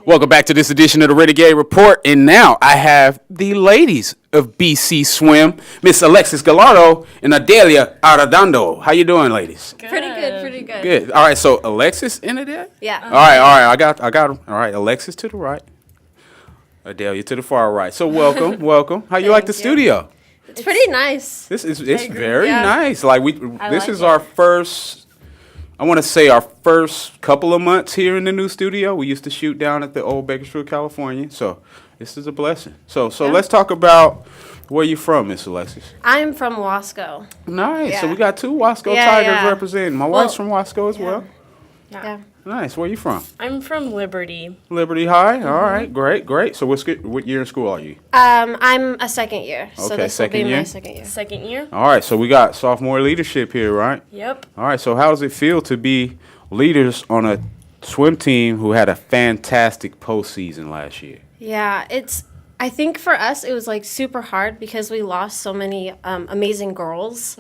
Welcome back to this edition of the Renegade Report. And now I have the ladies of BC Swim, Miss Alexis Gallardo and Audelia Arredondo. How you doing, ladies? Good. Pretty good. Good. All right, so Alexis in Audelia? Yeah. All right, I got them. All right, Alexis to the right, Audelia to the far right. So welcome. How you like the studio? It's pretty nice. It's very nice. Like this is it. our first. I want to say our first couple of months here in the new studio. We used to shoot down at the old Bakersfield, California. So this is a blessing. So let's talk about where you from, Miss Alexis. I'm from Wasco. Nice. Yeah. So we got two Wasco Tigers representing. My wife's from Wasco as well. Yeah. Nice. Where you from? I'm from Liberty. Liberty High. All right. Great. So what year in school are you? I'm a second year. So Okay, this will second be year? my second year. Second year? All right. So we got sophomore leadership here, right? Yep. All right. So how does it feel to be leaders on a swim team who had a fantastic postseason last year? Yeah, I think for us it was like super hard because we lost so many amazing girls,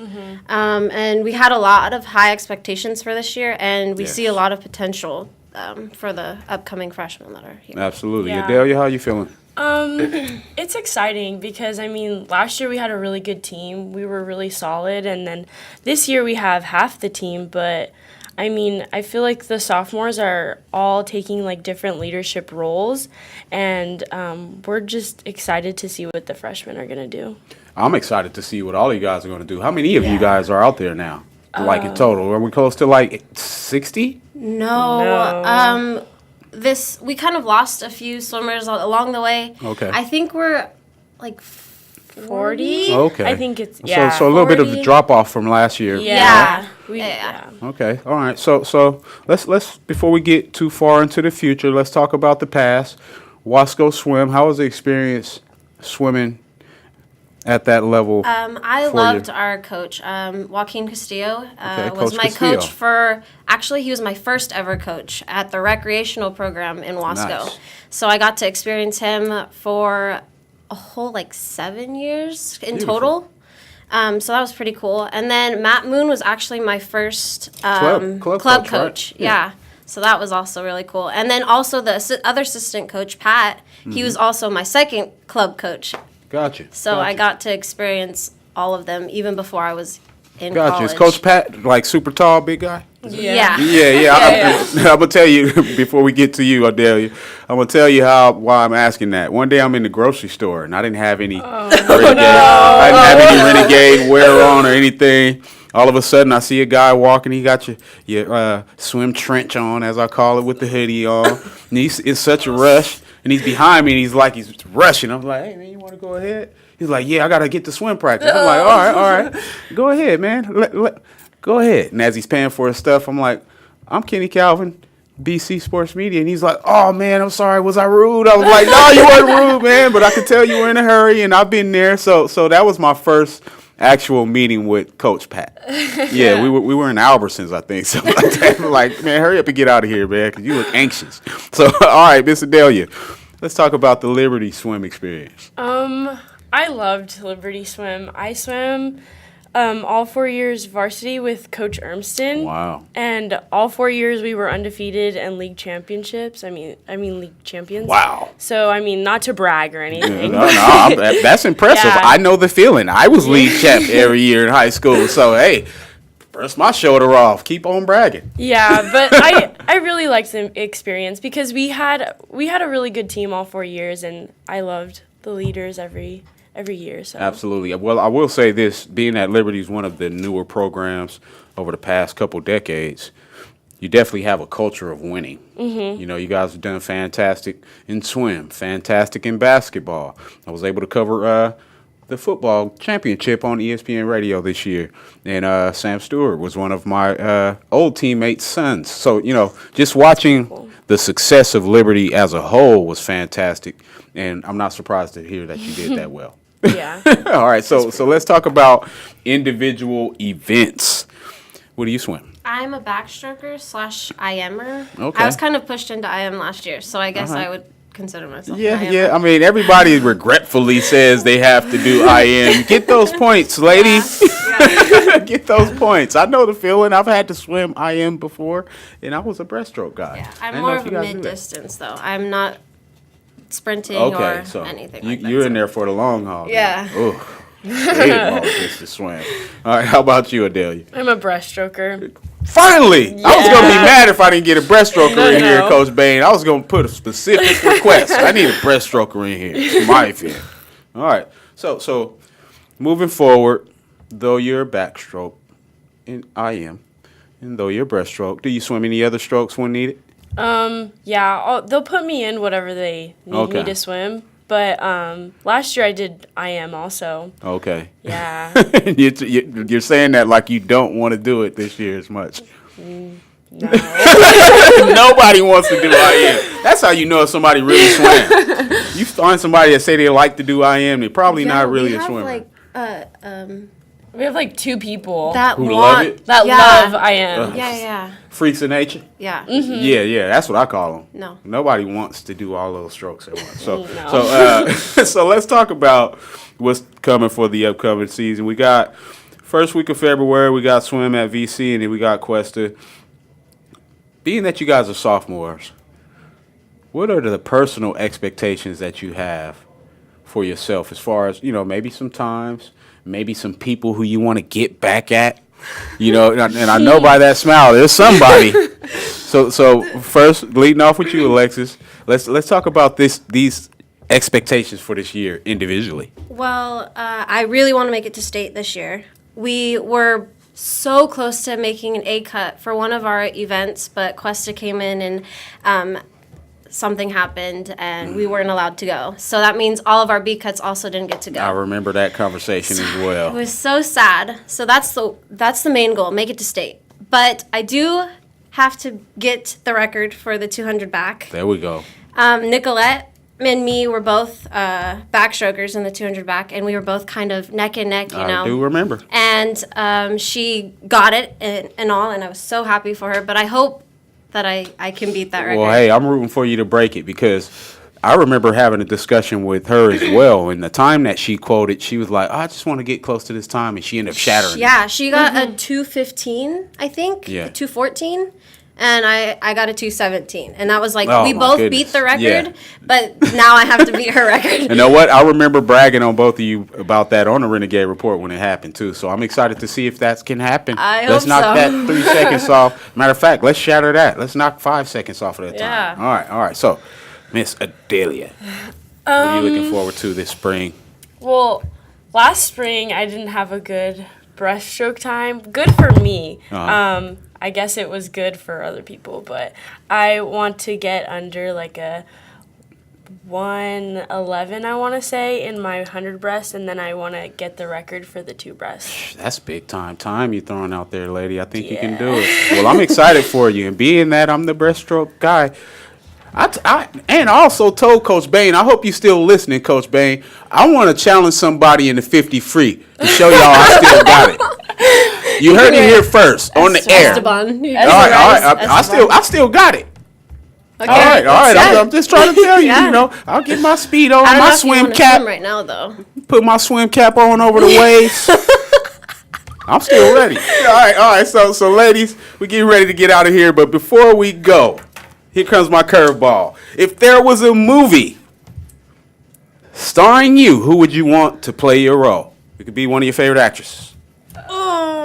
and we had a lot of high expectations for this year, and we see a lot of potential for the upcoming freshmen that are here. Absolutely. Yeah. Audelia, how you feeling? It's exciting because, last year we had a really good team. We were really solid, and then this year we have half the team, but I feel like the sophomores are all taking like different leadership roles, and we're just excited to see what the freshmen are going to do. I'm excited to see what all you guys are going to do. How many of you guys are out there now? Like in total? Are we close to like 60? No. We kind of lost a few swimmers along the way. Okay. I think we're like 40. Okay. I think it's, So a little bit of a 40. drop off from last year. Yeah. Yeah. Okay. All right. So let's before we get too far into the future, let's talk about the past. Wasco Swim. How was the experience swimming at that level? I for loved you? our coach, Joaquin Castillo. Okay, Was Coach my Castillo. coach he was my first ever coach at the recreational program in Wasco. Nice. So I got to experience him for a whole 7 years in total. So that was pretty cool. And then Matt Moon was actually my first Club coach, right? Yeah. So that was also really cool. And then also the other assistant coach, Pat, he was also my second club coach. Gotcha. So I got to experience all of them even before I was in Gotcha. college. Is Coach Pat like super tall, big guy? Yeah. Yeah. I'm gonna tell you before we get to you, Audelia. I'm gonna tell you why I'm asking that. One day I'm in the grocery store and I didn't have any Renegade wear on or anything. All of a sudden, I see a guy walking. He got your swim trench on, as I call it, with the hoodie on. And he's in such a rush, and he's behind me, and he's rushing. I'm like, hey man, you want to go ahead? He's like, yeah, I gotta get to swim practice. I'm like, all right, go ahead, man. Go ahead. And as he's paying for his stuff, I'm like, I'm Kenny Calvin, BC Sports Media. And he's like, oh, man, I'm sorry. Was I rude? I was like, no, you weren't rude, man. But I could tell you were in a hurry, and I've been there. So that was my first actual meeting with Coach Pat. Yeah, we were in Albertsons, I think. Something like that. Like, man, hurry up and get out of here, man, because you look anxious. So, all right, Miss Audelia, let's talk about the Liberty swim experience. I loved Liberty Swim. I swam all 4 years varsity with Coach Ermston. Wow. And all 4 years we were undefeated and league championships. League champions. Wow. So, not to brag or anything. That's impressive. Yeah. I know the feeling. I was league champ every year in high school. So, hey, burst my shoulder off. Keep on bragging. Yeah, but I really liked the experience because we had a really good team all 4 years, and I loved the leaders every year. So. Absolutely. Well, I will say this, being at Liberty is one of the newer programs over the past couple decades, you definitely have a culture of winning. Mm-hmm. You know, you guys have done fantastic in swim, fantastic in basketball. I was able to cover the football championship on ESPN Radio this year, and Sam Stewart was one of my old teammates' sons. So, just watching the success of Liberty as a whole was fantastic, and I'm not surprised to hear that you did that well. Yeah. All right, so let's talk about individual events. What do you swim? I'm a backstroker / IMer. Okay. I was kind of pushed into IM last year, so I guess I would consider myself an IMer. Yeah. I mean, everybody regretfully says they have to do IM. Get those points, lady. Get get those points. I know the feeling. I've had to swim IM before, and I was a breaststroke guy. Yeah, I I'm didn't more know of if a you guys knew that. mid-distance, though. I'm not sprinting Okay, or so anything like that. you're in there for the long haul. then. Yeah. Ugh. Hate long distance swim. All right, how about you, Audelia? I'm a breaststroker. Finally! I was going to be Yeah. mad if I didn't get a breaststroker in here, No. Coach Bain. I was going to put a specific request. I need a breaststroker in here, in my opinion. All right, so moving forward, though you're a backstroke, and I am, and though you're a breaststroke, do you swim any other strokes when needed? Yeah, they'll put me in whatever they need Okay. me to swim. But last year I did IM also. Okay. Yeah. You're saying that like you don't want to do it this year as much. No. Nobody wants to do IM. That's how you know if somebody really swam. You find somebody that say they like to do IM, they're probably Yeah, not really we a have, swimmer. like, We have like 2 people that Who want love it? that yeah. love IM. Yeah. Freaks of nature. Yeah. Yeah, that's what I call them. No. Nobody wants to do all those strokes at once. So, No. so let's talk about what's coming for the upcoming season. We got first week of February, we got swim at VC, and then we got Cuesta. Being that you guys are sophomores, what are the personal expectations that you have for yourself as far as, maybe some times, maybe some people who you want to get back at? And I know by that smile, there's somebody. So first, leading off with you, Alexis, let's talk about these expectations for this year individually. Well, I really want to make it to state this year. We were so close to making an A cut for one of our events, but Cuesta came in and something happened and we weren't allowed to go. So that means all of our B cuts also didn't get to go. I remember that conversation as It well. was so sad. So that's the main goal, make it to state. But I do have to get the record for the 200 back. There we go. Nicolette and me were both backstrokers in the 200 back, and we were both kind of neck and neck, I do remember. And she got it and all, and I was so happy for her. But I hope that I can beat that record. Well, hey, I'm rooting for you to break it because I remember having a discussion with her as well. And the time that she quoted, she was like, I just want to get close to this time. And she ended up shattering it. Yeah, she got a 2:15, I think, Yeah. a 2:14. And I got a 2:17. And that was like, Oh, we my both goodness. beat the record, Yeah. but now I have to beat her record. You know what? I remember bragging on both of you about that on the Renegade report when it happened, too. So I'm excited to see if that can happen. Let's hope knock so. that 3 seconds off. Matter of fact, let's shatter that. Let's knock 5 seconds off of that time. Yeah. All right. So, Miss Audelia, what are you looking forward to this spring? Well, last spring I didn't have a good breaststroke time. Good for me. Uh-huh. I guess it was good for other people, but I want to get under like a 111, I want to say, in my 100 breast, and then I want to get the record for the 2 breast. That's big time you're throwing out there, lady. I think you can do it. Well, I'm excited for you. And being that I'm the breaststroke guy, I also told Coach Bain, I hope you're still listening, Coach Bain, I want to challenge somebody in the 50 free to show y'all I still got it. You heard it here first on the air. Esteban. All right. I still got it. Okay. All right. Yeah. I'm just trying to tell you, Yeah. I'll get my speed on, I don't know my if you swim wanna cap, swim right now, though. put my swim cap on over the waves. I'm still ready. All right. So ladies, we're getting ready to get out of here. But before we go, here comes my curveball. If there was a movie starring you, who would you want to play your role? It could be one of your favorite actresses.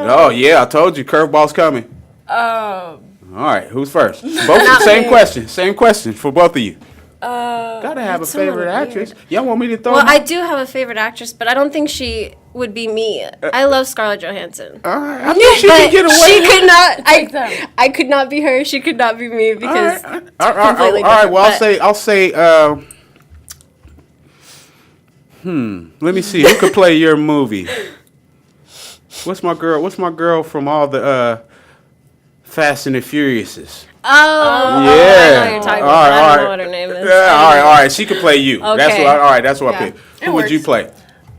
Oh, yeah, I told you, curveball's coming. All right, who's first? Both same question for both of you. Gotta have a someone favorite weird. actress. Y'all want me to throw? Well, I do have a favorite actress, but I don't think she would be me. I love Scarlett Johansson. All right, I knew she But could get away. she could not. them. I could not be her. She could not be me because All it's right. completely Well, different, I'll say. Let me see. Who could play your movie? What's my girl from all the Fast and the Furiouses? Oh, I know Yeah. what you're talking All about. right, I all don't right. know what her name is. Yeah, all right. She could play you. That's Okay. what. That's what I Yeah. picked. Who would you works. play?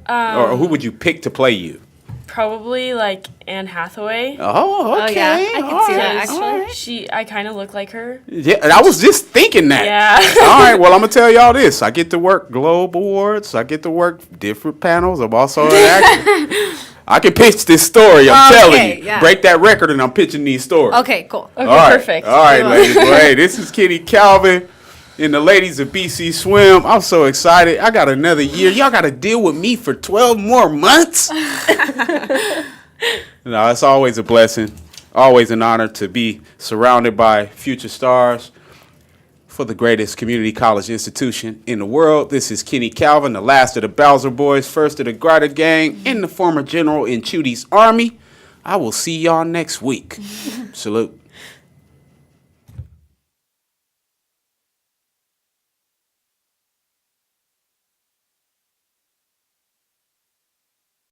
Or who would you pick to play you? Probably like Anne Hathaway. Oh, okay. yeah, I could see that, all actually. right. I kind of look like her. Yeah, and I was just thinking that. Yeah. All right, well, I'm going to tell y'all this. I get to work Globe Awards. I get to work different panels. I'm also an actor. I can pitch this story. I'm telling Okay, you. yeah. Break that record, and I'm pitching these stories. Okay, cool. Okay, All right. perfect. All right, ladies. Well, hey, this is Kenny Calvin and the ladies of BC Swim. I'm so excited. I got another year. Y'all got to deal with me for 12 more months. No, it's always a blessing. Always an honor to be surrounded by future stars for the greatest community college institution in the world. This is Kenny Calvin, the last of the Bowser boys, first of the Grider gang, and the former general in Chudy's army. I will see y'all next week. Salute.